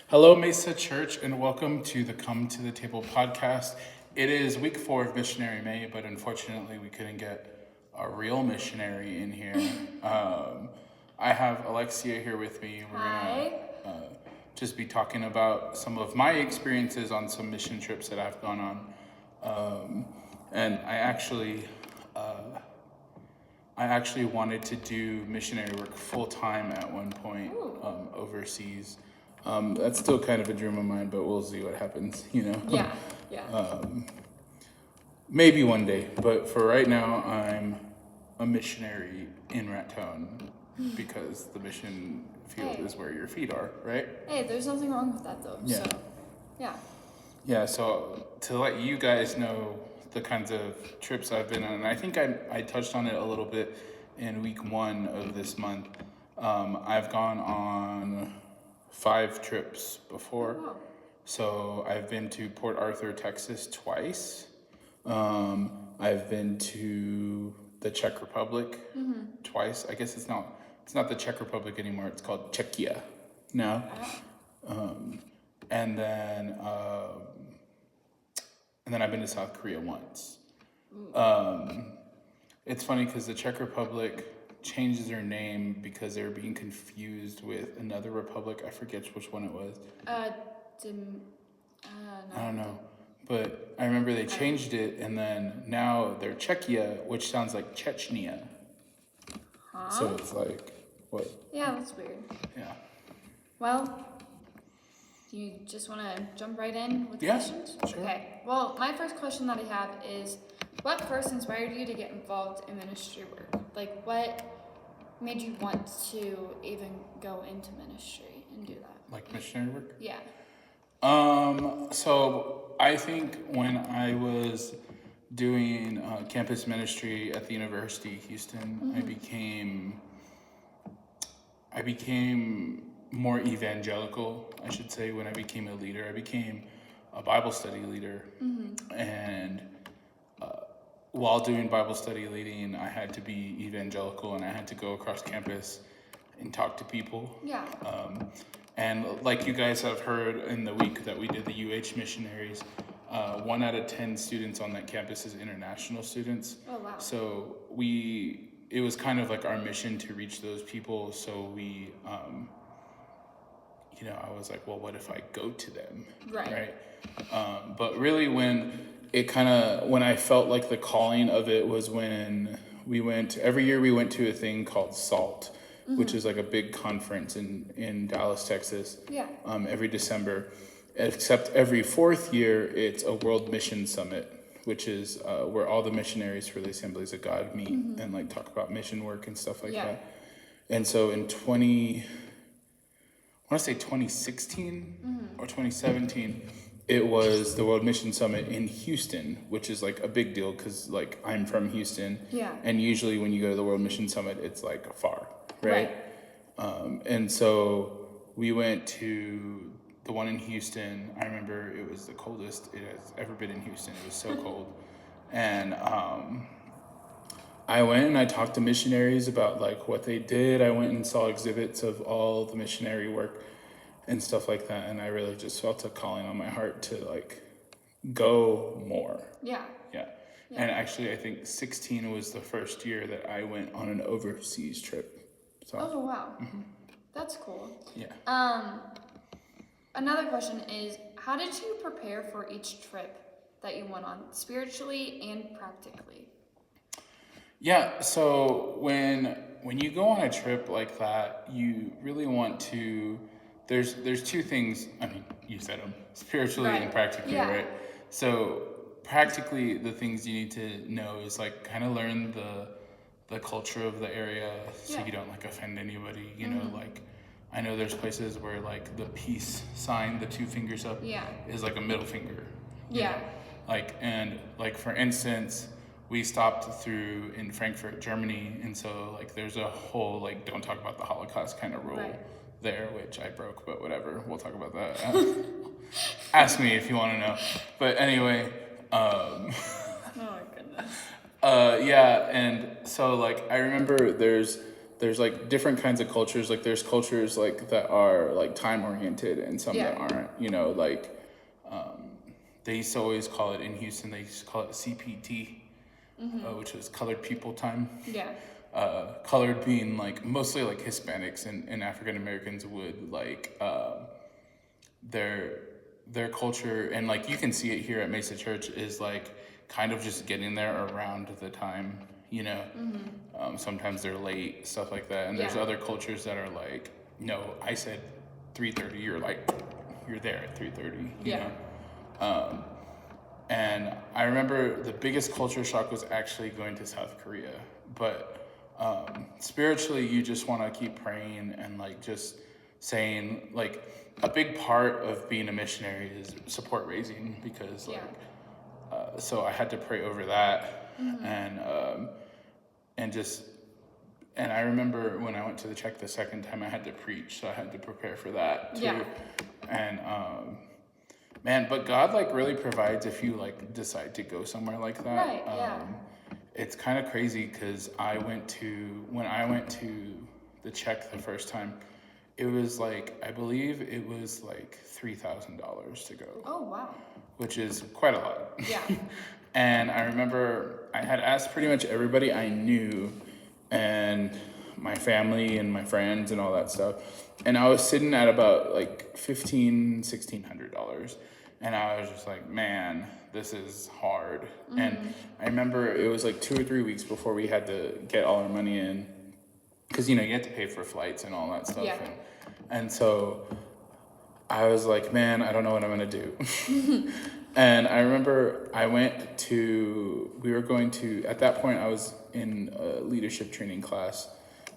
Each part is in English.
Hello, Mesa Church, and welcome to the Come to the Table podcast. It is week 4 of Missionary May, but unfortunately, we couldn't get a real missionary in here. I have Alexia here with me. We're Hi. gonna just be talking about some of my experiences on some mission trips that I've gone on, and I actually wanted to do missionary work full time at one point overseas. That's still kind of a dream of mine, but we'll see what happens, Yeah. Maybe one day, but for right now, I'm a missionary in Raton because the mission field Hey. is where your feet are, right? Hey, there's nothing wrong with that though. Yeah. So, yeah. Yeah, so to let you guys know the kinds of trips I've been on, and I think I touched on it a little bit in week 1 of this month. I've gone on 5 trips before. Oh, wow. So I've been to Port Arthur, Texas twice. I've been to the Czech Republic twice. I guess it's not the Czech Republic anymore. It's called Czechia now. And then I've been to South Korea once. It's funny because the Czech Republic changed their name because they were being confused with another republic. I forget which one it was. No. I don't know. But I remember they changed it, and then now they're Czechia, which sounds like Chechnya. Huh? So it's like, what? Yeah, that's weird. Yeah. Well, do you just want to jump right in with Yeah, questions? sure. Okay. Well, my first question that I have is, what first inspired you to get involved in ministry work? Like, what made you want to even go into ministry and do that? Like missionary work? Yeah. So I think when I was doing campus ministry at the University of Houston, I became more evangelical, I should say, when I became a leader. I became a Bible study leader, and while doing Bible study leading, I had to be evangelical, and I had to go across campus and talk to people. Yeah. And like you guys have heard in the week that we did the UH missionaries, 1 out of 10 students on that campus is international students. Oh, wow. So it was kind of like our mission to reach those people. So we, I was like, well, what if I go to them? Right. But really when I felt like the calling of it was when every year we went to a thing called SALT, which is like a big conference in Dallas, Texas. Yeah. Every December, except every 4th year, it's a World Mission Summit, which is where all the missionaries for the Assemblies of God meet and like talk about mission work and stuff like that. And so in 2016 or 2017, it was the World Mission Summit in Houston, which is like a big deal because like I'm from Houston. Yeah. And usually when you go to the World Mission Summit, it's like far, right? And so we went to the one in Houston. I remember it was the coldest it has ever been in Houston. It was so cold. And I went and I talked to missionaries about like what they did. I went and saw exhibits of all the missionary work and stuff like that. And I really just felt a calling on my heart to like go more. Yeah. Yeah. And actually, I think 16 was the first year that I went on an overseas trip. So, Oh, wow. That's cool. yeah. Another question is, how did you prepare for each trip that you went on, spiritually and practically? Yeah, so when you go on a trip like that, you really want to. There's 2 things. I mean, you said them: spiritually and practically, right? So practically, the things you need to know is like kind of learn the culture of the area, so you don't like offend anybody. You know, like I know there's places where like the peace sign, the 2 fingers up, is like a middle finger. Yeah. Like for instance, we stopped in Frankfurt, Germany, and so like there's a whole like don't talk about the Holocaust kind of rule there, which I broke, but whatever, we'll talk about that. Ask me if you want to know. But anyway, Oh my goodness. yeah, and so like I remember there's there's like different kinds of cultures. Like there's cultures like that are like time oriented and some that aren't, you know, like they used to always call it in Houston, they used to call it CPT, which is colored people time. Yeah. Colored being like mostly like Hispanics and African Americans would like their culture, and like you can see it here at Mesa Church, is like kind of just getting there around the time, you know. Sometimes they're late, stuff like that. And there's other cultures that are like, no, I said 3:30, you're there at 3:30, you know. And I remember the biggest culture shock was actually going to South Korea, but spiritually you just want to keep praying and like just saying, like, a big part of being a missionary is support raising, because like so I had to pray over that. And I remember when I went to the Czech the second time, I had to preach, so I had to prepare for that too. And man, but God like really provides if you like decide to go somewhere like that. It's kind of crazy because when I went to the Czech the first time, it was like, I believe it was like $3,000 to go. Oh, wow. Which is quite a lot. Yeah. And I remember I had asked pretty much everybody I knew and my family and my friends and all that stuff. And I was sitting at about like $1,600. And I was just like, man, this is hard. And I remember it was like 2 or 3 weeks before we had to get all our money in. Because, you know, you have to pay for flights and all that stuff. Yeah. And so I was like, man, I don't know what I'm going to do. And I remember we were going to, at that point I was in a leadership training class,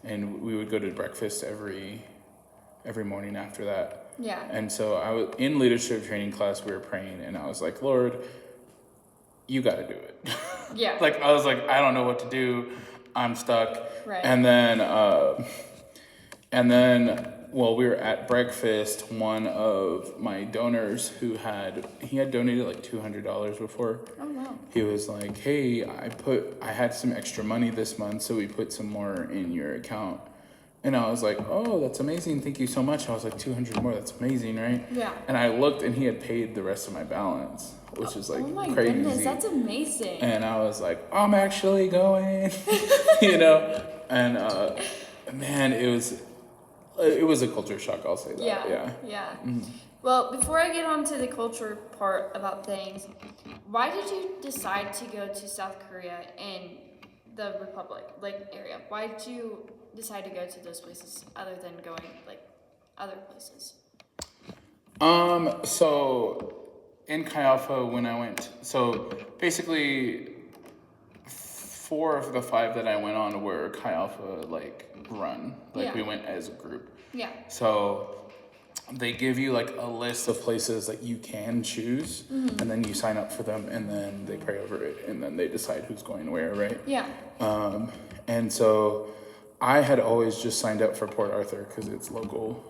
and we would go to breakfast every morning after that. Yeah. And so I was in leadership training class, we were praying, and I was like, Lord, you got to do it. Yeah. Like, I was like, I don't know what to do. I'm stuck. Right. And then, well, we were at breakfast. One of my donors he had donated like $200 before. Oh, wow. He was like, hey, I had some extra money this month, so we put some more in your account. And I was like, oh, that's amazing. Thank you so much. I was like, 200 more. That's amazing, right? Yeah. And I looked, and he had paid the rest of my balance, which is like crazy. Oh my goodness, that's amazing. And I was like, I'm actually going, you know? And man, it was a culture shock, I'll say that. Yeah. Well, before I get on to the culture part about things, why did you decide to go to South Korea and the Republic, like, area? Why did you decide to go to those places other than going, like, other places? So in Chi Alpha, when I went, so basically 4 of the 5 that I went on were Chi Alpha, like, run. Like, we went as a group. Yeah. So they give you like a list of places that you can choose, and then you sign up for them, and then they pray over it, and then they decide who's going where, right? Yeah. And so I had always just signed up for Port Arthur because it's local.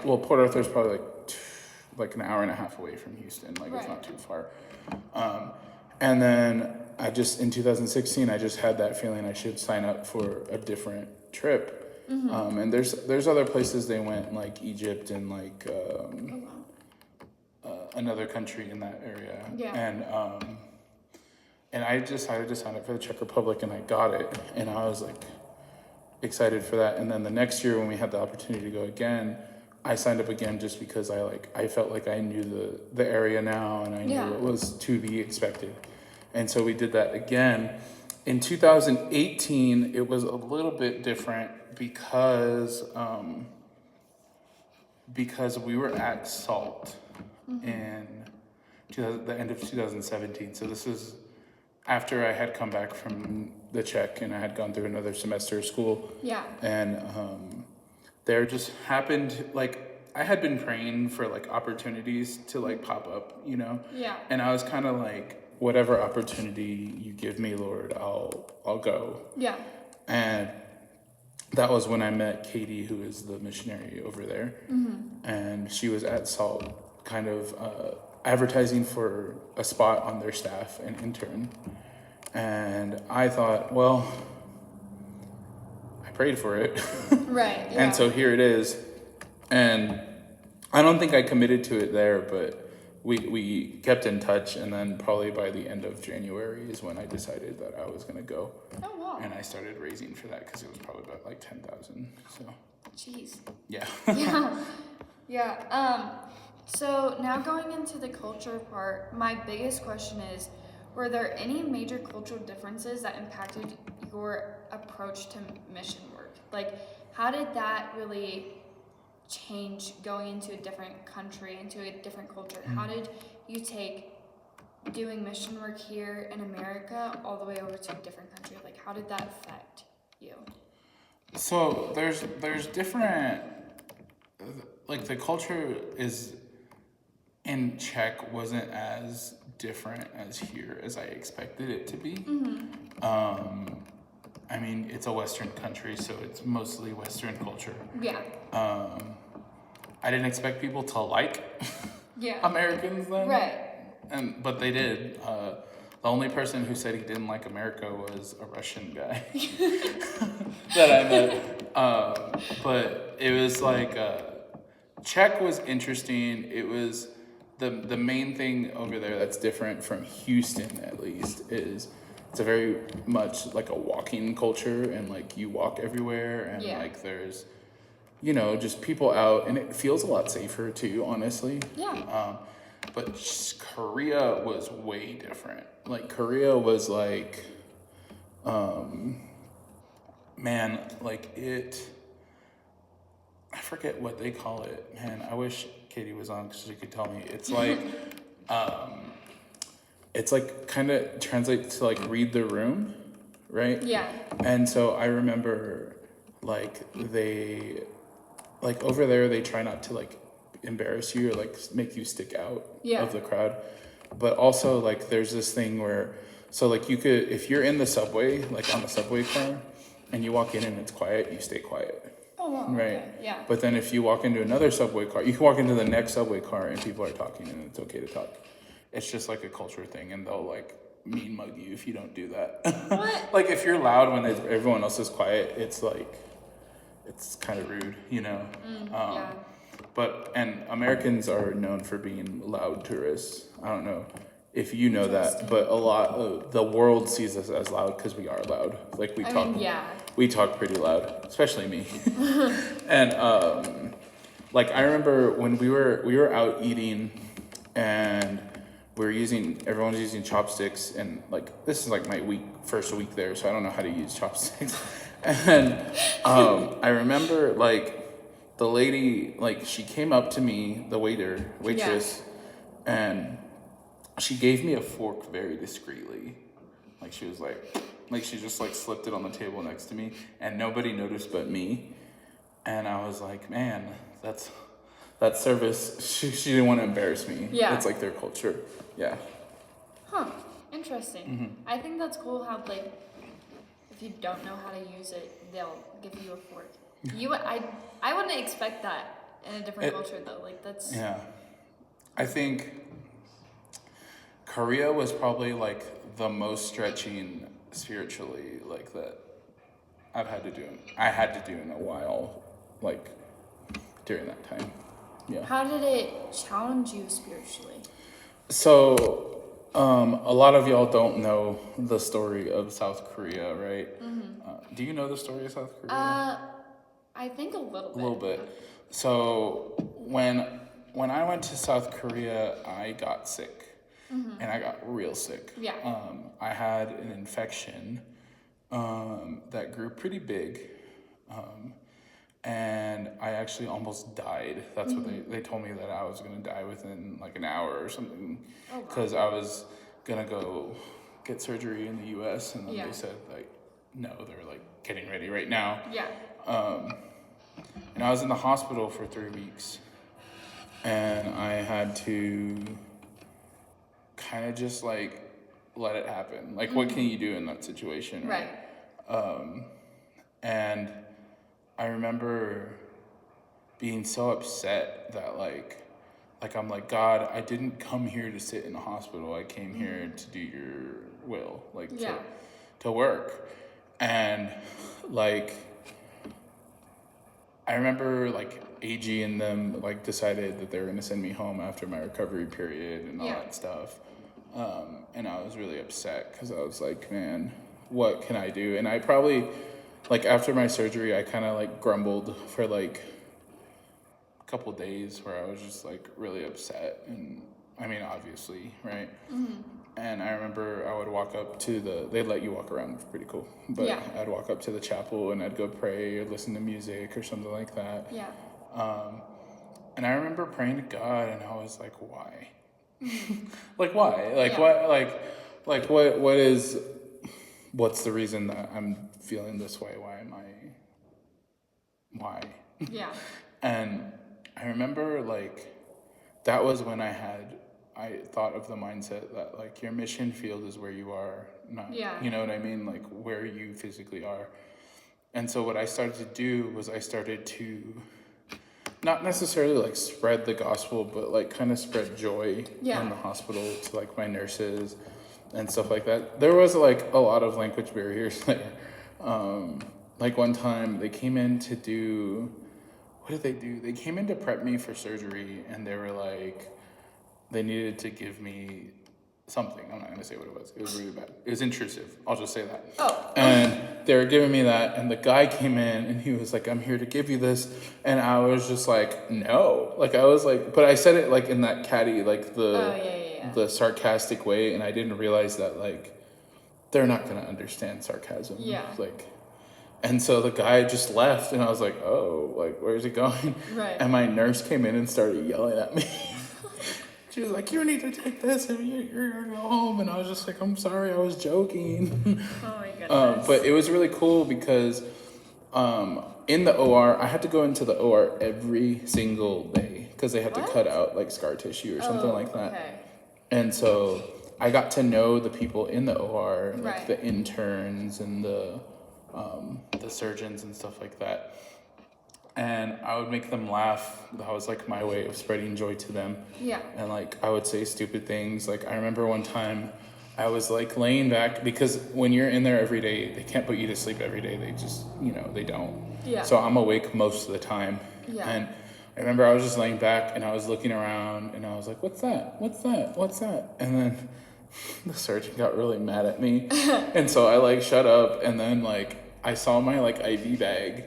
Well, Port Arthur's probably like an hour and a half away from Houston. Like, it's not too far. And then in 2016, I just had that feeling I should sign up for a different trip. And there's other places they went, like Egypt and like another country in that area. Yeah. And I decided to sign up for the Czech Republic, and I got it, and I was like excited for that. And then the next year when we had the opportunity to go again, I signed up again just because I felt like I knew the area now, and I knew what was to be expected. And so we did that again. In 2018, it was a little bit different because we were at SALT in the end of 2017. So this is after I had come back from the Czech and I had gone through another semester of school. Yeah. And there just happened, like, I had been praying for like opportunities to like pop up, you know? Yeah. And I was kind of like, whatever opportunity you give me, Lord, I'll go. Yeah. And that was when I met Katie, who is the missionary over there. And she was at SALT kind of advertising for a spot on their staff, an intern. And I thought, well, I prayed for it. Right. Yeah. And so here it is. And I don't think I committed to it there, but we kept in touch, and then probably by the end of January is when I decided that I was gonna go. Oh wow. And I started raising for that because it was probably about like 10,000. So Jeez. yeah. Yeah. Yeah. So now going into the culture part, my biggest question is, were there any major cultural differences that impacted your approach to mission work? Like, how did that really change going into a different country, into a different culture? How did you take doing mission work here in America all the way over to a different country? Like, how did that affect you? So there's different, like the culture is in Czech wasn't as different as here as I expected it to be. I mean, it's a Western country, so it's mostly Western culture. Yeah. I didn't expect people to like Yeah. Americans then. Right. But they did. The only person who said he didn't like America was a Russian guy that I met. But it was like, Czech was interesting. It was the main thing over there that's different from Houston, at least, is it's a very much like a walking culture, and like you walk everywhere, and like there's, you know, just people out, and it feels a lot safer too, honestly. Yeah. But Korea was way different. Like Korea was like, man, like it, I forget what they call it. Man, I wish Katie was on because she could tell me. It's like kind of translates to like read the room, right? Yeah. And so I remember like like over there, they try not to like embarrass you or like make you stick out of the crowd. But also like there's this thing where, so like you could, if you're in the subway, like on the subway car, and you walk in and it's quiet, you stay quiet. Oh, wow. Right. Okay. Yeah. But then if you walk into another subway car, you can walk into the next subway car and people are talking and it's okay to talk. It's just like a culture thing, and they'll like mean mug you if you don't do that. What? Like if you're loud when everyone else is quiet, it's like, it's kind of rude, you know? Yeah. And Americans are known for being loud tourists. I don't know if you know that, but a lot of the world sees us as loud because we are loud. Like we talk pretty loud, especially me. And like I remember when we were out eating, and everyone's using chopsticks, and like this is like my first week there, so I don't know how to use chopsticks. And I remember like the lady, like she came up to me, the waitress, and she gave me a fork very discreetly. Like she was like she just like slipped it on the table next to me, and nobody noticed but me. And I was like, man, that service, she didn't want to embarrass me. Yeah. It's like their culture. Yeah. Huh. Interesting. I think that's cool how like if you don't know how to use it, they'll give you a fork. I wouldn't expect that in a different culture though. Like that's I think Korea was probably like the most stretching spiritually, like that I had to do in a while, like during that time. Yeah. How did it challenge you spiritually? So a lot of y'all don't know the story of South Korea, right? Do you know the story of South Korea? I think a little bit. A little bit. So when I went to South Korea, I got sick, and I got real sick. Yeah. I had an infection that grew pretty big, and I actually almost died. That's what they told me, that I was gonna die within like an hour or something, because I was gonna go get surgery in the U.S. and then they said like, no, they're like getting ready right now. Yeah. And I was in the hospital for 3 weeks, and I had to kind of just like let it happen. Like, what can you do in that situation, right? And I remember being so upset that like I'm like, God, I didn't come here to sit in the hospital. I came here to do your will, like to work. And like I remember like AG and them like decided that they were gonna send me home after my recovery period and all that stuff. And I was really upset because I was like, man, what can I do? And I probably, like after my surgery, I kind of like grumbled for like a couple days where I was just like really upset. And I mean, obviously, right? And I remember I would walk up to they'd let you walk around, it was pretty cool. But I'd walk up to the chapel and I'd go pray or listen to music or something like that. Yeah. And I remember praying to God and I was like, why? Like, why? Like, what's the reason that I'm feeling this way? Why? Yeah. And I remember like, that was when I thought of the mindset that like your mission field is where you are, not, you know what I mean? Like where you physically are. And so what I started to do was I started to not necessarily like spread the gospel, but like kind of spread joy in the hospital to like my nurses and stuff like that. There was like a lot of language barriers there. Like one time they came in to do, what did they do? They came in to prep me for surgery and they were like, they needed to give me something. I'm not going to say what it was. It was really bad. It was intrusive. I'll just say that. Oh. And they were giving me that, and the guy came in, and he was like, I'm here to give you this. And I was just like, no. Like, I was like, but I said it, like, in that catty, like, the sarcastic way, and I didn't realize that, like, they're not going to understand sarcasm. Yeah. Like, and so the guy just left, and I was like, oh, like, where's he going? Right. And my nurse came in and started yelling at me. She was like, you need to take this and you're going to go home. And I was just like, I'm sorry, I was joking. Oh my goodness. But it was really cool because in the OR, I had to go into the OR every single day because they had to cut out like scar tissue or something like that. Okay. And so I got to know the people in the OR, like the interns and the surgeons and stuff like that. And I would make them laugh. That was like my way of spreading joy to them. Yeah. And like I would say stupid things. Like I remember one time I was like laying back because when you're in there every day, they can't put you to sleep every day. They just, they don't. Yeah. So I'm awake most of the time. Yeah. And I remember I was just laying back and I was looking around and I was like, what's that? What's that? What's that? And then the surgeon got really mad at me. And so I like shut up and then like I saw my like IV bag.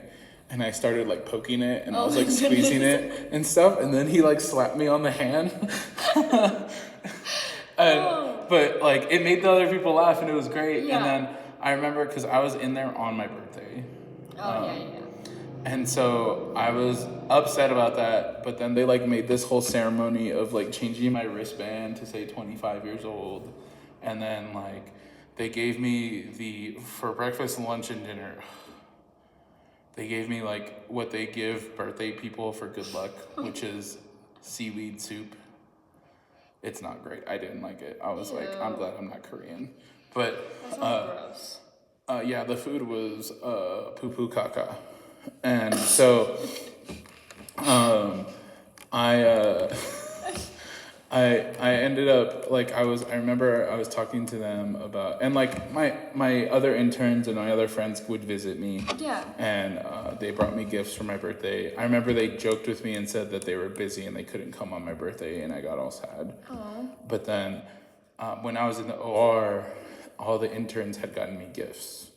And I started like poking it and I was like squeezing it and stuff. And then he like slapped me on the hand. But like it made the other people laugh and it was great. Yeah. And then I remember because I was in there on my birthday. Yeah. And so I was upset about that. But then they like made this whole ceremony of like changing my wristband to say 25 years old. And then like they gave me for breakfast, lunch, and dinner. They gave me like what they give birthday people for good luck, which is seaweed soup. It's not great. I didn't like it. I was like, I'm glad I'm not Korean. But that sounds gross. yeah, the food was poo-poo caca. And so I ended up like I remember I was talking to them about, and like my other interns and my other friends would visit me. Yeah. And they brought me gifts for my birthday. I remember they joked with me and said that they were busy and they couldn't come on my birthday, and I got all sad. Oh. But then when I was in the OR, all the interns had gotten me gifts.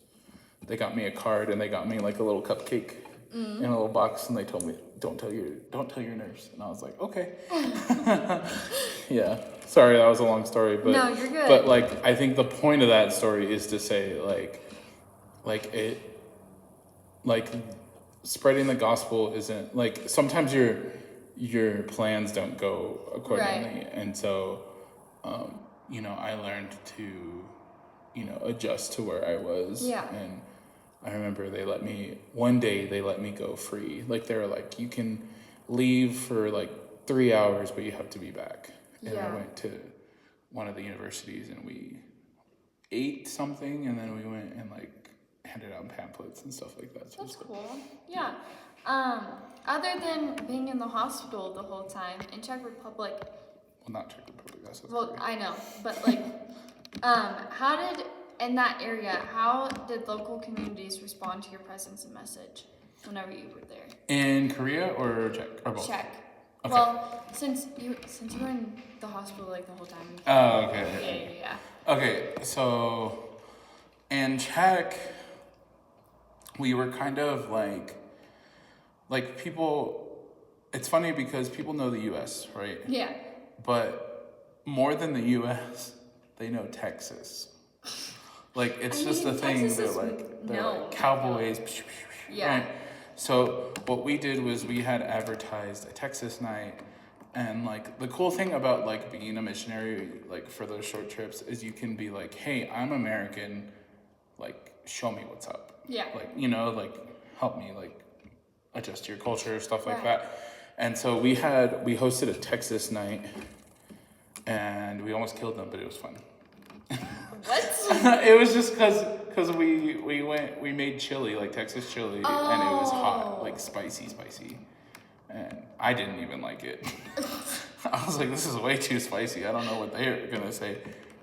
They got me a card and they got me like a little cupcake in a little box, and they told me, don't tell your nurse. And I was like, okay. Yeah. Sorry, that was a long story, but no, you're good. But like I think the point of that story is to say like spreading the gospel isn't like sometimes your plans don't go accordingly. Right. And so I learned to adjust to where I was. Yeah. And I remember one day they let me go free. Like they were like, you can leave for like 3 hours, but you have to be back. And I went to one of the universities and we ate something, and then we went and like handed out pamphlets and stuff like that. So that's cool. Yeah. Other than being in the hospital the whole time in Czech Republic. Well, not Czech Republic. That's well, I know, but like, in that area, how did local communities respond to your presence and message? whenever you were there? In Korea or Czech or both? Czech. Okay. Well, since you were in the hospital like the whole time. Oh, okay. Yeah. Okay, so in Czech, we were kind of like people. It's funny because people know the U.S., right? Yeah. But more than the U.S., they know Texas. Like it's just a thing. Texas They're like cowboys. Yeah. Right? So what we did was we had advertised a Texas night, and like the cool thing about like being a missionary, like for those short trips, is you can be like, hey, I'm American, like show me what's up. Yeah. Like like help me like adjust to your culture, stuff like Right. that. And so we hosted a Texas night, and we almost killed them, but it was fun. What? It was just because we made chili, like Texas chili, and it was hot, like spicy, and I didn't even like it. I was like, this is way too spicy. I don't know what they're gonna say,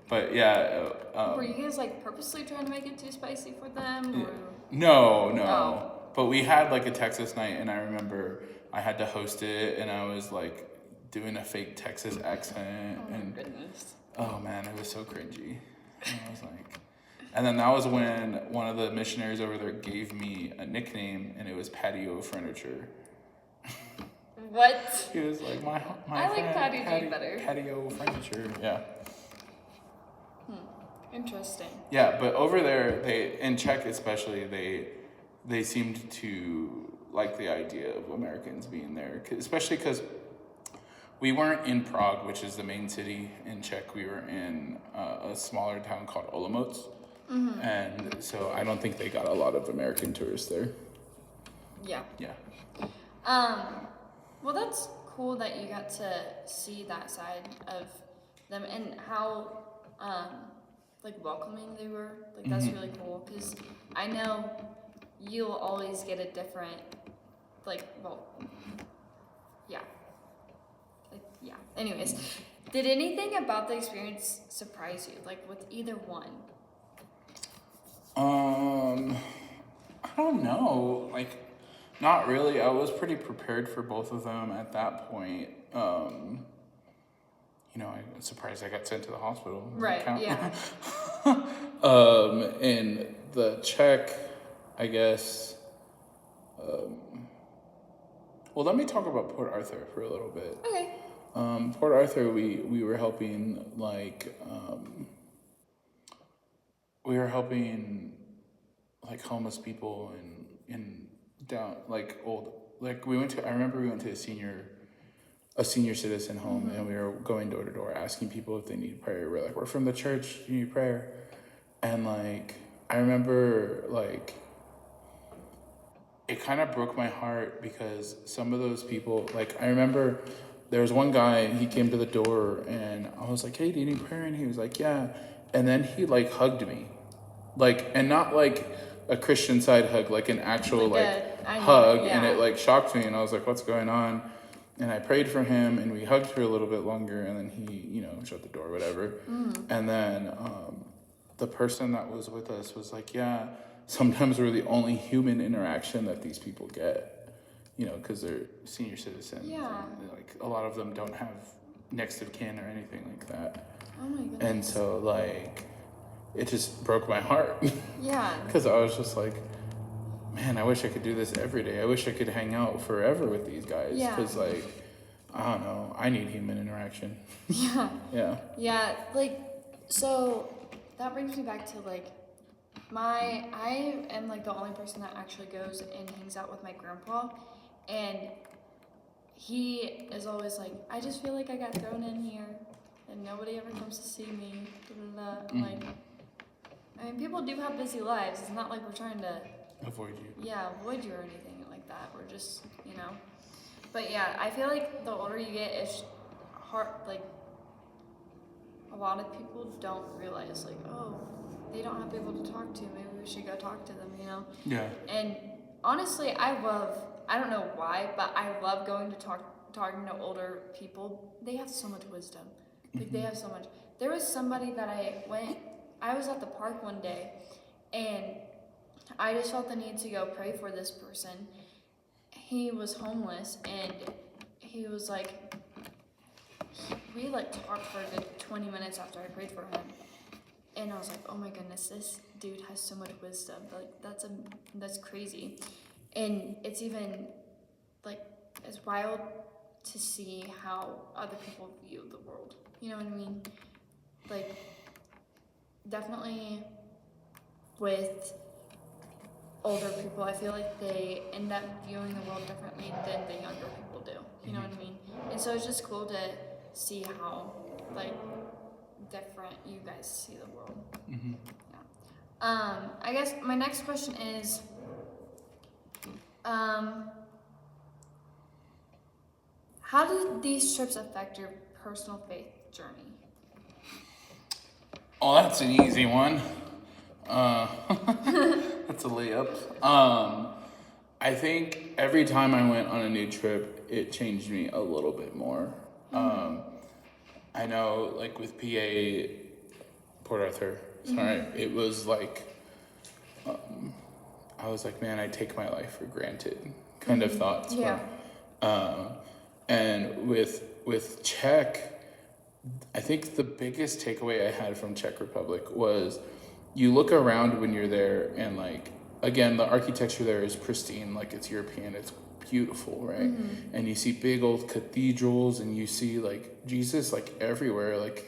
but yeah. Were you guys like purposely trying to make it too spicy for them? Or? No. Oh. But we had like a Texas night, and I remember I had to host it, and I was like doing a fake Texas accent, Oh my and goodness. oh man, it was so cringy. And I was like, and then that was when one of the missionaries over there gave me a nickname, and it was Patio Furniture. What? He was like, my I like Patty better. Patio Furniture, yeah. Interesting. Yeah, but over there, in Czech especially, they seemed to like the idea of Americans being there, especially because we weren't in Prague, which is the main city in Czech. We were in a smaller town called Olomouc, and so I don't think they got a lot of American tourists there. Yeah. Yeah. Well, that's cool that you got to see that side of them and how like welcoming they were. Like that's really cool because I know you'll always get a different yeah. Yeah. Anyways, did anything about the experience surprise you? Like with either one? I don't know. Like, not really. I was pretty prepared for both of them at that point. I'm surprised I got sent to the hospital. Right. Yeah. In the Czech, I guess. Well, let me talk about Port Arthur for a little bit. Okay. Port Arthur, we were helping homeless people in down like old like I remember we went to a senior citizen home, and we were going door to door asking people if they need prayer. We're like, we're from the church, you need prayer. And like I remember like it kind of broke my heart because some of those people, like I remember there was one guy, he came to the door and I was like, hey, do you need prayer? And he was like, yeah. And then he like hugged me. Like, and not like a Christian side hug, like an actual hug. Yeah. And it like shocked me, and I was like, what's going on? And I prayed for him, and we hugged for a little bit longer, and then he, shut the door, whatever. And then the person that was with us was like, yeah, sometimes we're the only human interaction that these people get, because they're senior citizens. Yeah. And, like, a lot of them don't have next of kin or anything like that. Oh my goodness. And so, like, it just broke my heart. Yeah. Because I was just like, man, I wish I could do this every day. I wish I could hang out forever with these guys. Yeah. Because, like, I don't know. I need human interaction. Yeah. Yeah. Yeah. Like, so that brings me back to, like, I am, like, the only person that actually goes and hangs out with my grandpa. And he is always like, I just feel like I got thrown in here and nobody ever comes to see me. Like, I mean, people do have busy lives. It's not like we're trying to avoid you. Yeah, avoid you or anything like that. We're just, But yeah, I feel like the older you get, it's hard. Like, a lot of people don't realize, like, oh, they don't have people to talk to. Maybe we should go talk to them, Yeah. And honestly, I don't know why, but I love going to talking to older people. They have so much wisdom. Like, they have so much. There was somebody that I was at the park one day, and I just felt the need to go pray for this person. he was homeless, and he was like, we like talked for a good 20 minutes after I prayed for him, and I was like, oh my goodness, this dude has so much wisdom. Like that's crazy, and it's even like it's wild to see how other people view the world. You know what I mean? Like definitely with older people, I feel like they end up viewing the world differently than the younger people do. You know what I mean? And so it's just cool to see how like different you guys see the world. Mm-hmm. Yeah. I guess my next question is, how did these trips affect your personal faith journey? Oh, that's an easy one. That's a layup. I think every time I went on a new trip, it changed me a little bit more. I know, like with PA, Port Arthur, sorry, it was like, I was like, man, I take my life for granted kind of thoughts. Yeah. And with Czech, I think the biggest takeaway I had from Czech Republic was you look around when you're there and like, again, the architecture there is pristine, like it's European, it's beautiful, right? And you see big old cathedrals and you see like Jesus like everywhere, like,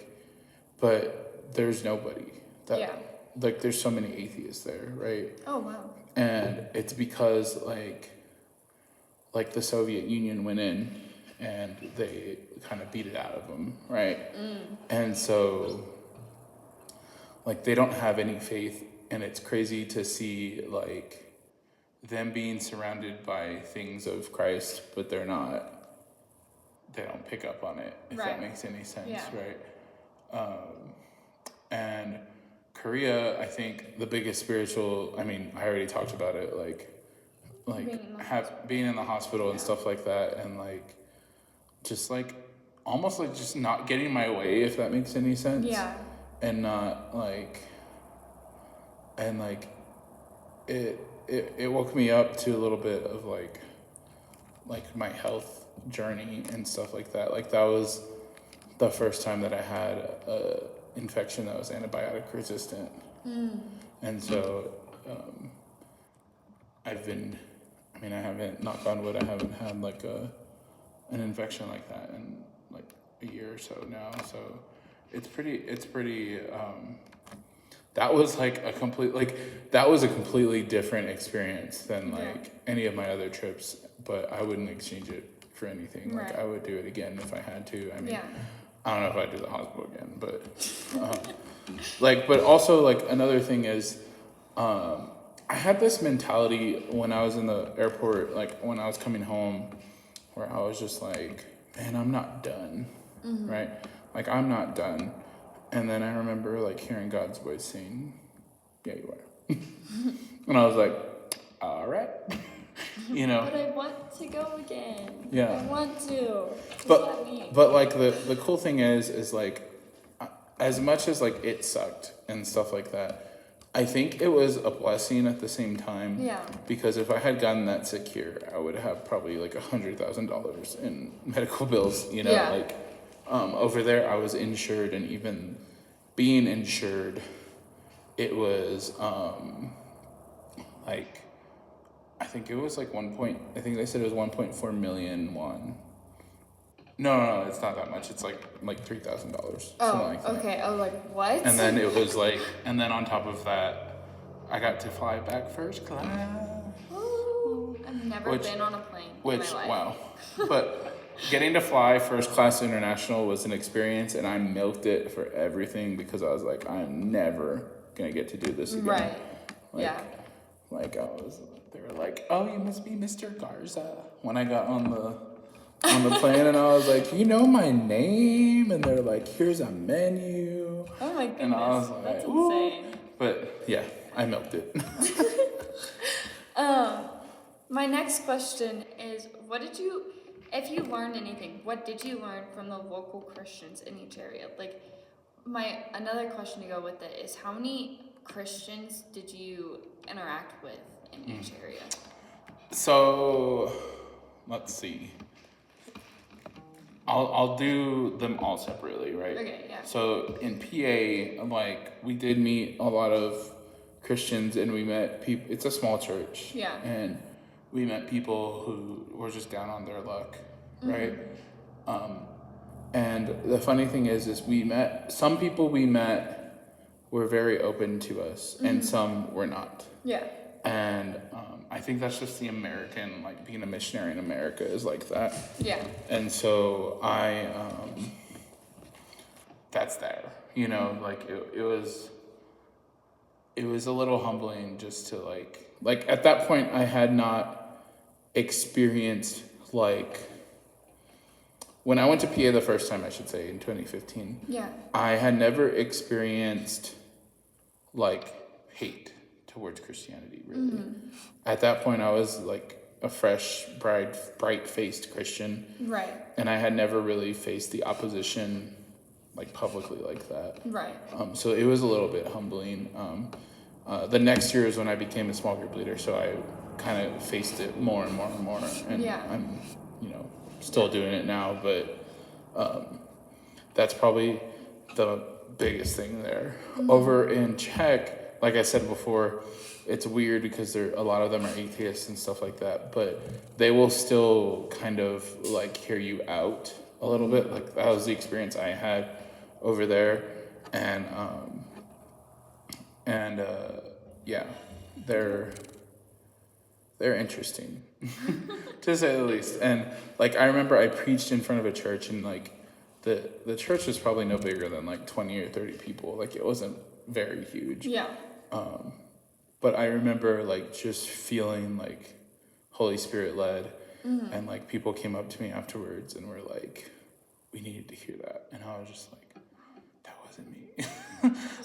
but there's nobody like there's so many atheists there, right? Oh wow. And it's because like the Soviet Union went in and they kind of beat it out of them, right? And so like they don't have any faith, and it's crazy to see like them being surrounded by things of Christ, but they don't pick up on it, if that makes any sense, right? And Korea, I think the biggest spiritual, I mean, I already talked about it, like being in the hospital and stuff like that, and like just like almost like just not getting my way, if that makes any sense. Yeah. And not like, and like it woke me up to a little bit of like my health journey and stuff like that. Like that was the first time that I had a infection that was antibiotic resistant. And so I haven't, knock on wood, I haven't had like an infection like that in like a year or so now. So it's pretty that was like that was a completely different experience than like any of my other trips, but I wouldn't exchange it for anything. Like I would do it again if I had to. I mean, I don't know if I'd do the hospital again, but but also like another thing is I had this mentality when I was in the airport, like when I was coming home, where I was just like, man, I'm not done, right? Like I'm not done. And then I remember like hearing God's voice saying, yeah, you are. And I was like, all right. You know. But I want to go again. Yeah. I want to. But like the cool thing is like, as much as like it sucked and stuff like that, I think it was a blessing at the same time. Yeah. Because if I had gotten that sick here, I would have probably like $100,000 in medical bills. You know, like over there I was insured, and even being insured, it was like I think it was like I think they said it was 1.4 million won. No, it's not that much. It's like $3,000. Oh, like that. Okay. I was like, what? And then it was like, and then on top of that, I got to fly back first class. Ooh, I've never been on a plane in my life. Wow. But getting to fly first class international was an experience, and I milked it for everything because I was like, I'm never gonna get to do this again. Right. Like they were like, oh, you must be Mr. Garza when I got on the plane, and I was like, you know my name? And they're like, here's a menu. Oh my goodness, and I was like, that's insane. But yeah, I milked it. My next question is, if you learned anything, what did you learn from the local Christians in each area? Like, another question to go with it is, how many Christians did you interact with in each area? So let's see. I'll do them all separately, right? Okay, yeah. So in PA, like we did meet a lot of Christians, and we met people. It's a small church, Yeah. and we met people who were just down on their luck, right? And the funny thing is we met some people we met were very open to us, and some were not. Yeah. And I think that's just the American, like being a missionary in America is like that. Yeah. And so that's there, you know, like it was a little humbling just to like at that point I had not experienced like, when I went to PA the first time, I should say, in 2015, Yeah. I had never experienced like hate towards Christianity, really. At that point, I was like a fresh, bright-faced Christian. Right. And I had never really faced the opposition like publicly like that. Right. So it was a little bit humbling. The next year is when I became a small group leader, so I kind of faced it more and more and more. And Yeah. I'm, still doing it now, but that's probably the biggest thing there. Over in Czech, like I said before, it's weird because a lot of them are atheists and stuff like that, but they will still kind of like hear you out a little bit. Like that was the experience I had over there, and yeah, they're interesting to say the least. And like I remember I preached in front of a church, and like the church was probably no bigger than like 20 or 30 people. Like it wasn't very huge. Yeah. But I remember like just feeling like Holy Spirit led, and like people came up to me afterwards and were like, "We needed to hear that," and I was just like, "That wasn't me."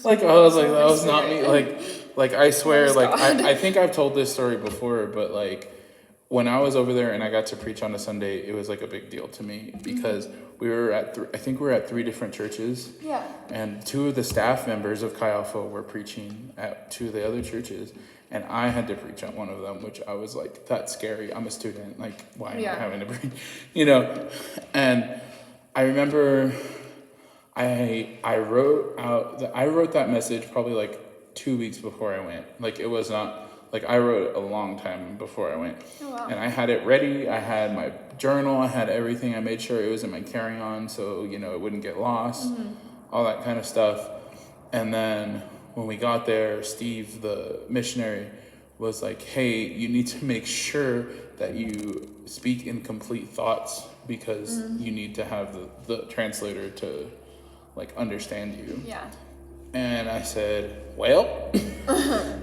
Like I was like, "That was not me." Like I swear, like I think I've told this story before, but like when I was over there and I got to preach on a Sunday, it was like a big deal to me because we were at I think we were at 3 different churches. Yeah. And 2 of the staff members of Chi Alpha were preaching at 2 of the other churches, and I had to preach at one of them, which I was like, that's scary. I'm a student. Like, why am I having to preach? And I remember I wrote that message probably like 2 weeks before I went. Like, it was not, like, I wrote it a long time before I went. Oh, wow. And I had it ready. I had my journal. I had everything. I made sure it was in my carry-on so, it wouldn't get lost, all that kind of stuff. And then when we got there, Steve, the missionary, was like, hey, you need to make sure that you speak in complete thoughts because you need to have the translator to, like, understand you. Yeah. And I said, well,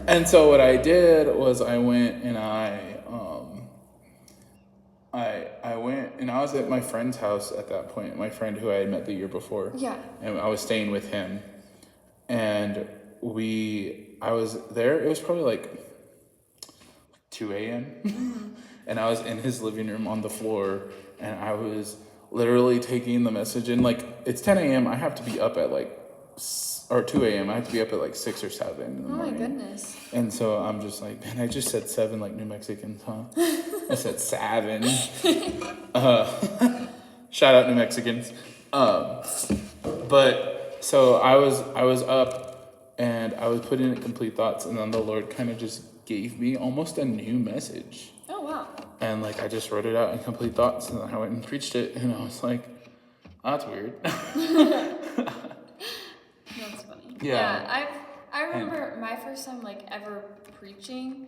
and so what I did was I went and I went and I was at my friend's house at that point, my friend who I had met the year before. Yeah. And I was staying with him, and I was there, it was probably like 2 a.m. And I was in his living room on the floor, and I was literally taking the message in. Like, it's 10 a.m. I have to be up at or 2 a.m. I have to be up at like 6 or 7 in the morning. My goodness. And so I'm just like, man, I just said 7 like New Mexicans, huh? I said 7. Shout out New Mexicans. But so I was up and I was putting in complete thoughts, and then the Lord kind of just gave me almost a new message. Oh, wow. And like I just wrote it out in complete thoughts, and then I went and preached it, and I was like, oh, that's weird. That's funny. Yeah. I remember my first time like ever preaching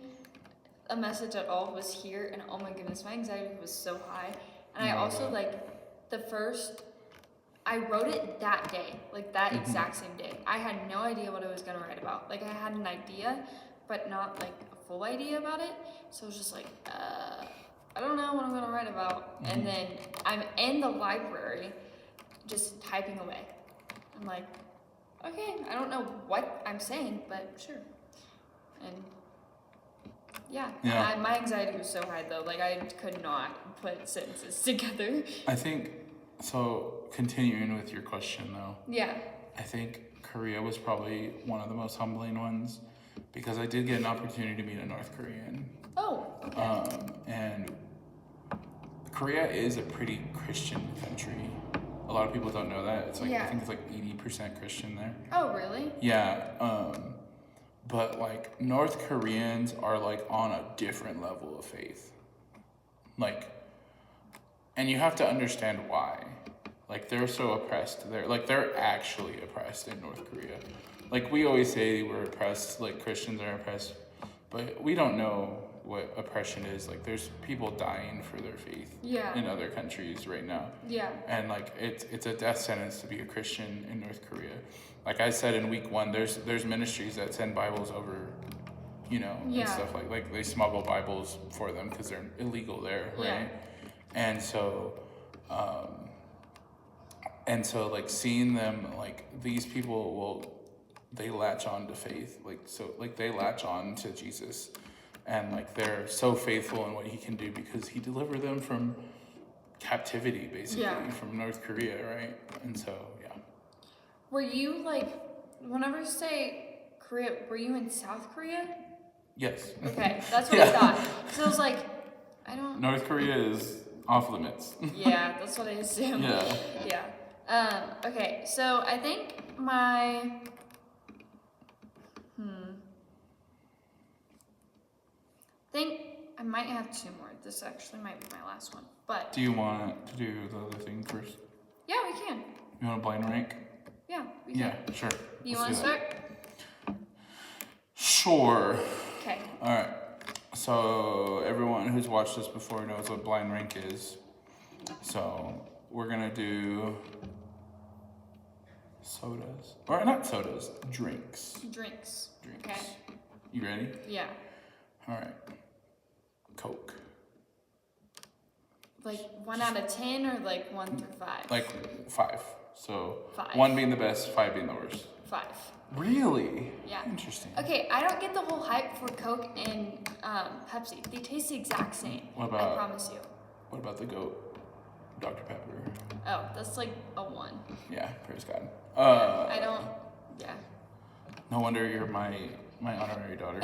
a message at all was here, and oh my goodness, my anxiety was so high. And I also I wrote it that day, like that exact same day. I had no idea what I was gonna write about. Like I had an idea, but not like a full idea about it. So I was just like, I don't know what I'm gonna write about. And then I'm in the library just typing away. I'm like, okay, I don't know what I'm saying, but sure. And my anxiety was so high though. Like I could not put sentences together. I think, so continuing with your question though. Yeah. I think Korea was probably one of the most humbling ones because I did get an opportunity to meet a North Korean. Oh, okay. And Korea is a pretty Christian country. A lot of people don't know that. It's like I think it's like 80% Christian there. Oh, really? Yeah. But like North Koreans are like on a different level of faith. Like, and you have to understand why. Like they're so oppressed there. Like they're actually oppressed in North Korea. Like we always say we're oppressed, like Christians are oppressed, but we don't know what oppression is. Like there's people dying for their faith in other countries right now. Yeah. And like it's a death sentence to be a Christian in North Korea. Like I said in week 1, there's ministries that send Bibles over, and stuff like they smuggle Bibles for them because they're illegal there, right? And so like seeing them, like these people they latch on to faith, like they latch on to Jesus, and like they're so faithful in what he can do because he delivered them from captivity, basically, from North Korea, right? And so Were you like, whenever you say Korea, were you in South Korea? Yes. Okay, that's what I thought. So I was like, I don't. North Korea is off limits. Yeah, that's what I assumed. Yeah. Okay, so I think my. I think I might have 2 more. This actually might be my last one. But. Do you want to do the other thing first? Yeah, we can. You want to blind rank? Yeah, we can. Yeah, sure. You want to start? Sure. Okay. All right. So everyone who's watched this before knows what blind rank is. So we're gonna do sodas, or not sodas, drinks. Drinks. Okay. You ready? Yeah. All right. Coke. Like 1 out of 10 or like 1 through 5? Like 5. So 5. 1 being the best, 5 being the worst. 5. Really? Yeah. Interesting. Okay, I don't get the whole hype for Coke and Pepsi. They taste the exact same. What about? I promise you. What about the GOAT, Dr. Pepper? Oh, that's like a 1. Yeah, praise God. I don't. Yeah. No wonder you're my honorary daughter.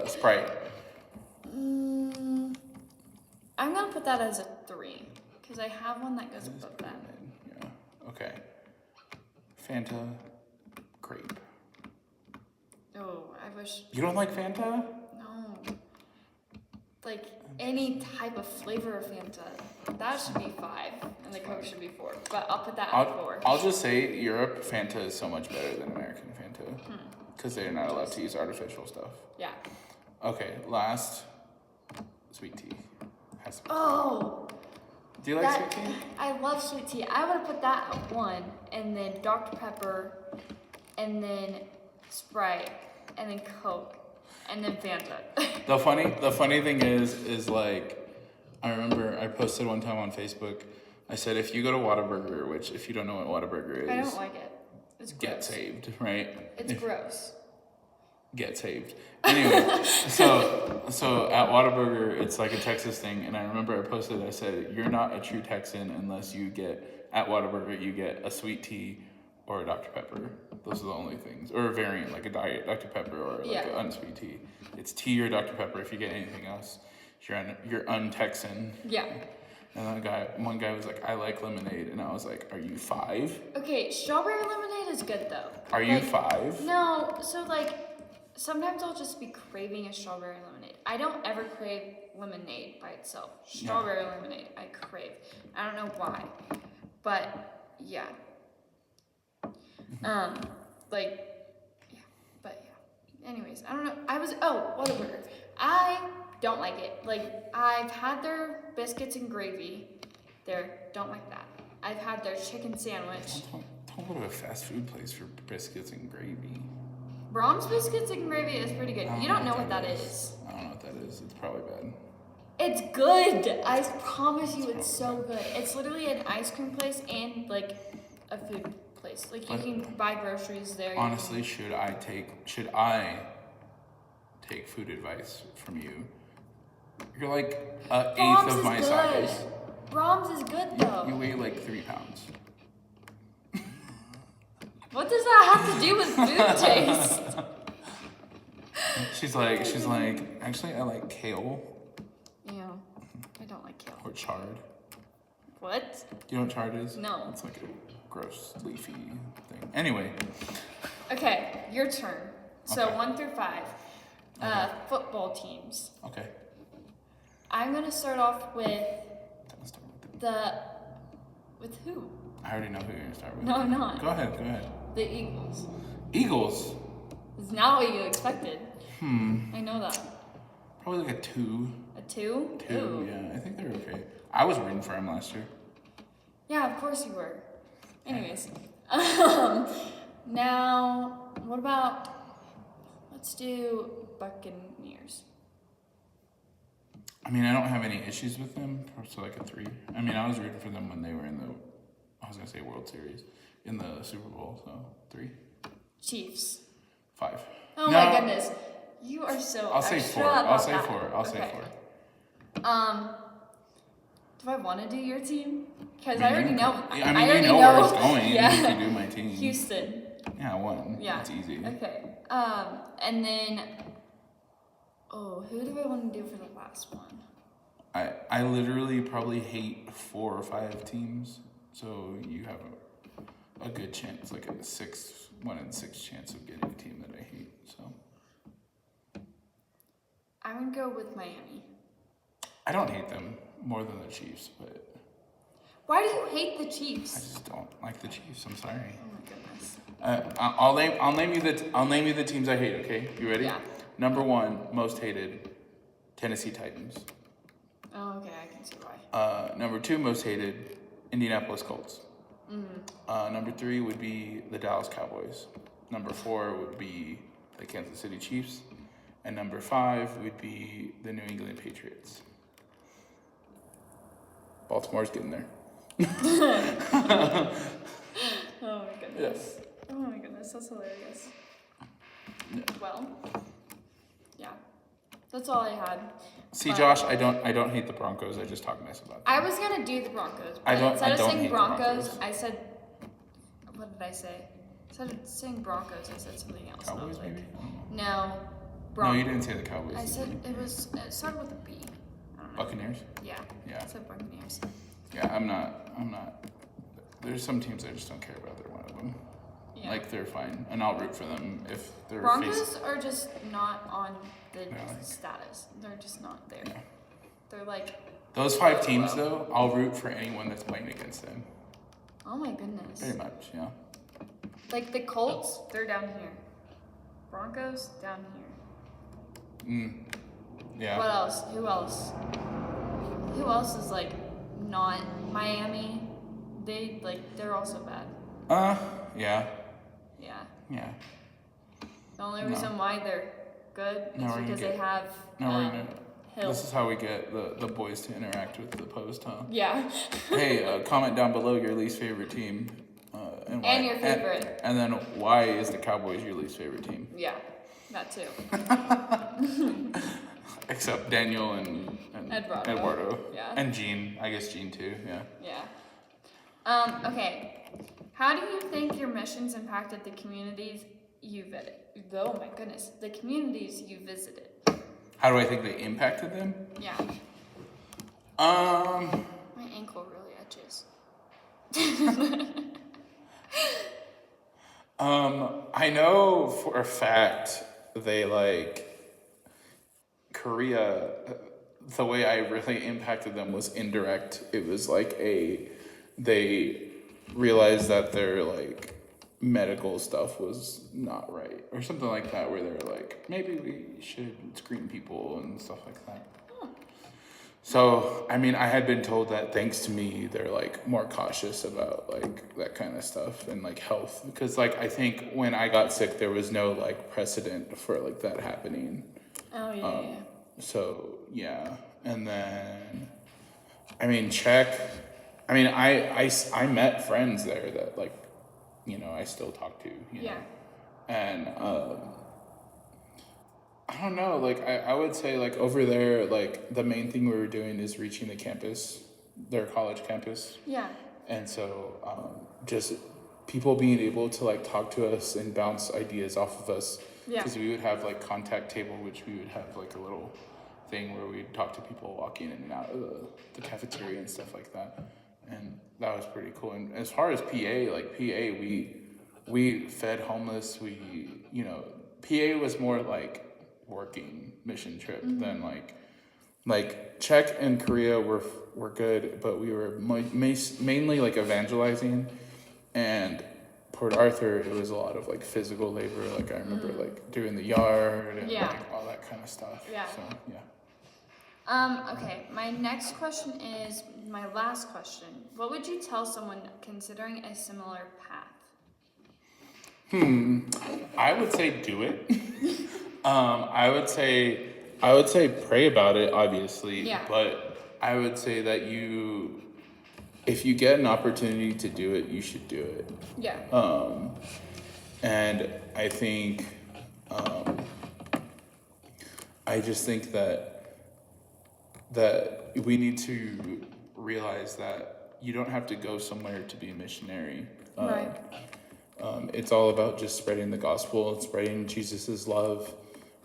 Sprite. I'm gonna put that as a 3 because I have one that goes above that. Yeah. Okay. Fanta, grape. Oh, I wish. You don't like Fanta? No. Like any type of flavor of Fanta, that should be 5, and the Coke should be 4. But I'll put that at 4. I'll just say Europe Fanta is so much better than American Fanta because they're not allowed to use artificial stuff. Yeah. Okay, last, sweet tea. Has to be Oh. Do you like sweet tea? I love sweet tea. I would have put that at 1, and then Dr. Pepper, and then Sprite, and then Coke, and then Fanta. The funny thing is like, I remember I posted one time on Facebook. I said if you go to Whataburger, which if you don't know what Whataburger is, I don't like it. It's gross. Get saved, right? It's gross. Get saved. Anyway, so at Whataburger, it's like a Texas thing, and I remember I posted, I said, you're not a true Texan unless you get, at Whataburger, you get a sweet tea or a Dr. Pepper. Those are the only things. Or a variant, like a diet Dr. Pepper or like an unsweet tea. It's tea or Dr. Pepper. If you get anything else, you're un-Texan. Yeah. And one guy was like, I like lemonade. And I was like, are you 5? Okay, strawberry lemonade is good though. Are you 5? No, so like, sometimes I'll just be craving a strawberry lemonade. I don't ever crave lemonade by itself. Strawberry lemonade, I crave. I don't know why, but yeah. Anyways, I don't know. Whataburger. I don't like it. Like, I've had their biscuits and gravy. Don't like that. I've had their chicken sandwich. Don't go to a fast food place for biscuits and gravy. Brahms biscuits and gravy is pretty good. You don't know what that is. I don't know what that is. It's probably bad. It's good. I promise you, it's so good. It's literally an ice cream place and like a food place. Like you can buy groceries there. Honestly, should I take food advice from you? You're like an eighth of my size. Brahms is good though. You weigh like 3 pounds. What does that have to do with food taste? She's like, actually I like kale. Yeah. Or chard. What? Do you know what chard is? No. It's like a gross leafy thing. Anyway. Okay, your turn. So Okay. 1 through 5. Okay. Football teams. Okay. I'm gonna start off with Let's start with the- with who? I already know who you're gonna start with. No, I'm not. Go ahead. The Eagles. Eagles. It's not what you expected. I know that. Probably like a 2. A 2? 2, Ooh. yeah. I think they're okay. I was rooting for them last year. Yeah, of course you were. Anyways. Now, what about, let's do Buccaneers. I mean, I don't have any issues with them, so like a 3. I mean, I was rooting for them when they were in the, I was gonna say World Series, in the Super Bowl, so 3. Chiefs. 5. Oh my goodness. You are so I'll say extra 4. about I'll say that. 4. I'll say Okay. 4. Do I want to do your team? Because I already know. I mean, I already you know where it's going Yeah. if you do my team. Houston. Yeah, 1. Yeah. It's easy. Okay. And then, who do I want to do for the last one? I literally probably hate 4 or 5 teams, so you have a good chance, like a 1 in 6 chance of getting a team that I hate. So I'm gonna go with Miami. I don't hate them more than the Chiefs, but Why do you hate the I Chiefs? just don't like the Chiefs. I'm sorry. Oh my goodness. I'll name you the teams I hate. Okay, you ready? Yeah. Number 1, most hated, Tennessee Titans. Oh, okay, I can see why. Number 2, most hated, Indianapolis Colts. Number 3 would be the Dallas Cowboys. Number 4 would be the Kansas City Chiefs. And number 5 would be the New England Patriots. Baltimore's getting there. Oh my goodness. Oh my goodness, that's hilarious. Yeah. Well, yeah, that's all I had. See, But Josh, I don't hate the Broncos. I just talk nice about them. I was gonna do the Broncos, but I don't instead of hate saying the Broncos, Broncos. I said, what did I say? Instead of saying Broncos, I said something else. and I was Cowboys, like, maybe? no, No, Broncos. you didn't say the Cowboys. I did said you? it started with a B. I don't know. Buccaneers. Yeah. Yeah. I said Buccaneers. Yeah, I'm not. There's some teams I just don't care about. They're one of them. Yeah. Like, they're fine, and I'll root for them if they're Broncos are just not on the Yeah, like- status. They're just not there. Yeah. They're like, Those 5 teams, though, I'll root for anyone that's playing against them. oh my goodness. Very much, yeah. Like the Colts, they're down here. Broncos, down here. Yeah. What else? Who else? Who else is like not Miami? They're also bad. Yeah. Yeah. Yeah. The only No. reason why they're good is Now we're gonna because they get- have Now we're gonna. Hill. This is how we get the boys to interact with the post, huh? Yeah. Hey, comment down below your least favorite team. And why. And your favorite. And then why is the Cowboys your least favorite team? Yeah. That too. Except Daniel and Eduardo. Yeah. And Gene. I guess Gene too, yeah. Yeah. Okay. How do you think your missions impacted the communities you visited? Oh my goodness. The communities you visited. How do I think they impacted them? Yeah. My ankle really itches. I know for a fact they Korea, the way I really impacted them was indirect. It was they realized that their medical stuff was not right or something like that, where they're like, maybe we should screen people and stuff like that. So, I mean, I had been told that thanks to me, they're more cautious about that kind of stuff and health, because I think when I got sick, there was no precedent for that happening. Oh yeah. Yeah. So yeah, and then I mean I met friends there that I still talk to. Yeah. And I don't know, I would say over there, the main thing we were doing is reaching the campus, their college campus. Yeah. And so just people being able to talk to us and bounce ideas off of us. Yeah. Because we would have contact table, which we would have a little thing where we'd talk to people walking in and out of the cafeteria and stuff like that. And that was pretty cool. And as far as PA, we fed homeless. PA was more like working mission trip than like Czech and Korea were good, but we were mainly like evangelizing, and Port Arthur, it was a lot of like physical labor. Like I remember like doing the yard and like all that kind of stuff. Yeah. So yeah. Okay, my next question is my last question. What would you tell someone considering a similar path? I would say do it. I would say pray about it, obviously. Yeah. But I would say that if you get an opportunity to do it, you should do it. Yeah. And I think, I just think that we need to realize that you don't have to go somewhere to be a missionary. Right. It's all about just spreading the gospel and spreading Jesus's love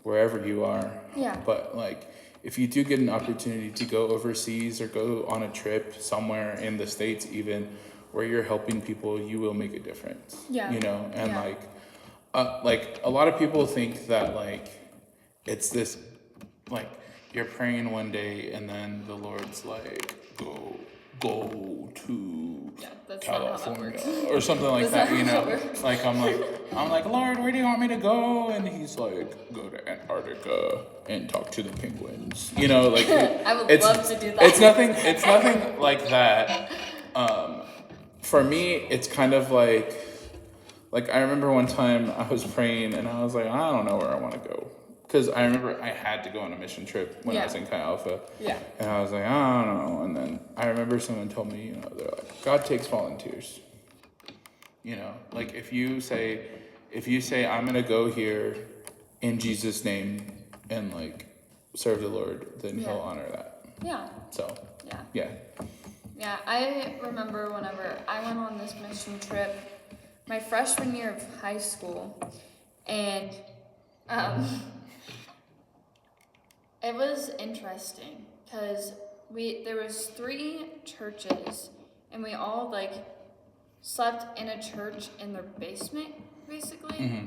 wherever you are. Yeah. But like, if you do get an opportunity to go overseas or go on a trip somewhere in the States, even where you're helping people, you will make a difference. Yeah. You know, and like a lot of people think that like it's this, like you're praying one day and then the Lord's like, go to California or something like that, you know. Like I'm like, Lord, where do you want me to go? And he's like, go to Antarctica and talk to the penguins. You know, like I would love to do that. It's nothing like that. For me, it's kind of like I remember one time I was praying and I was like, I don't know where I want to go. Because I remember I had to go on a mission trip when I was in Chi Alpha. Yeah. And I was like, I don't know. And then I remember someone told me, you know, they're like, God takes volunteers. You know, like if you say I'm going to go here in Jesus' name and like serve the Lord, then he'll honor that. Yeah. So, yeah. Yeah, I remember whenever I went on this mission trip, my freshman year of high school, and it was interesting because there was 3 churches and we all like slept in a church in their basement basically. Mm-hmm.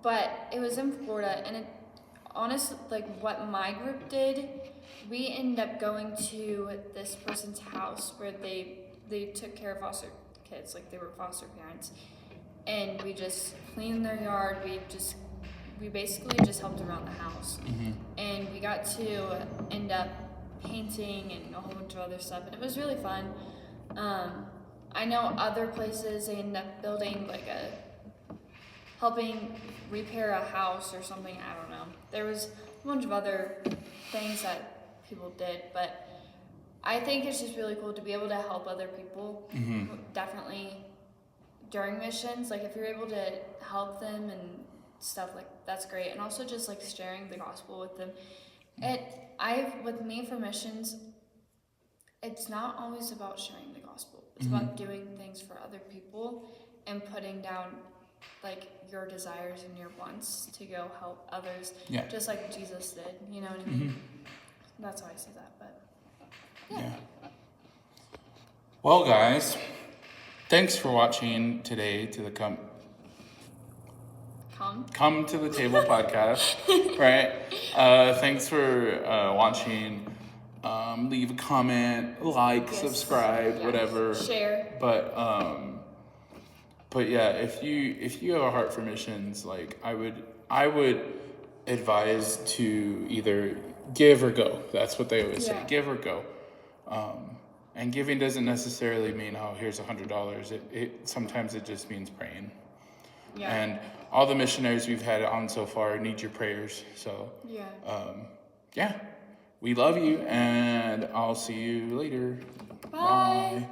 But it was in Florida, and honestly, like what my group did, we ended up going to this person's house where they took care of foster kids, like they were foster parents, and we just cleaned their yard. We basically just helped around the house. Mm-hmm. And we got to end up painting and a whole bunch of other stuff, and it was really fun. I know other places they end up building helping repair a house or something, I don't know. There was a bunch of other things that people did, but I think it's just really cool to be able to help other people. Mm-hmm. Definitely during missions, like if you're able to help them and stuff, like that's great. And also just like sharing the gospel with them. With me for missions, it's not always about sharing the gospel. It's mm-hmm. about doing things for other people and putting down like your desires and your wants to go help others, just like Jesus did. You know what I mean? Mm-hmm. That's how I see that. But yeah. Well, guys, thanks for watching today to the Come to the Table podcast. Right? Thanks for watching. Leave a comment, like, subscribe, whatever. Share. But yeah, if you have a heart for missions, like I would advise to either give or go. That's what they always say, give or go. And giving doesn't necessarily mean, oh, here's $100. It sometimes it just means praying. Yeah. And all the missionaries we've had on so far need your prayers. So we love you, and I'll see you later. Bye.